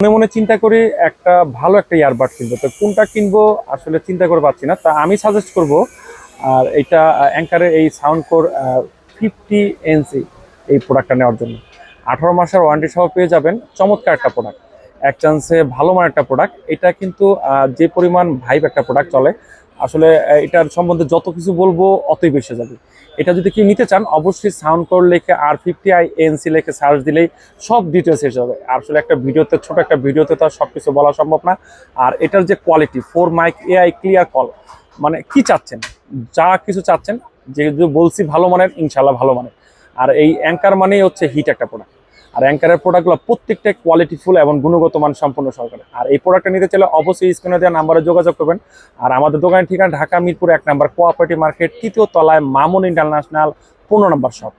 মনে মনে চিন্তা করি একটা ভালো একটা ইয়ারবাড কিনবো, তো কোনটা কিনবো আসলে চিন্তা করে পাচ্ছি না। তা আমি সাজেস্ট করব আর এটা অ্যাঙ্কারের এই সাউন্ড কোর 50 NC এই প্রোডাক্টটা নেওয়ার জন্য 18 মাসের ওয়ারেন্টি সহ পেয়ে যাবেন। চমৎকার একটা প্রোডাক্ট, এক চান্সে ভালো মানের একটা প্রোডাক্ট। এটা কিন্তু যে পরিমাণ ভাইব একটা প্রোডাক্ট চলে আসলে এটার সম্বন্ধে যত কিছু বলবো অতই বেশি যাবে। এটা যদি কেউ নিতে চান অবশ্যই সাউন্ড কোর লেখে R50 NC লেখে সার্চ দিলেই সব ডিটেলস এসে যাবে। আসলে একটা ভিডিওতে, ছোট একটা ভিডিওতে তো আর সব কিছু বলা সম্ভব না। আর এটার যে quality, 4 mic AI clear call, মানে কি চাচ্ছেন, যা কিছু চাচ্ছেন, যেহেতু বলছি ভালো মানের, ইনশাল্লাহ ভালো মানের। আর এই অ্যাঙ্কার মানেই হচ্ছে হিট একটা প্রোডাক্ট। আর অ্যাঙ্কারের প্রোডাক্টগুলো প্রত্যেকটা কোয়ালিটিফুল এবং গুণগত মান সম্পূর্ণ সহকারে। আর এই প্রোডাক্টটা নিতে চাইলে অবশ্যই স্ক্রিনে দেওয়া নাম্বারে যোগাযোগ করবেন। আর আমাদের দোকানের ঠিকানা ঢাকা মিরপুর 1 নম্বর কোঅপারেটিভ মার্কেট, 3য় তলায়, মামুন ইন্টারন্যাশনাল 15 নম্বর শপ।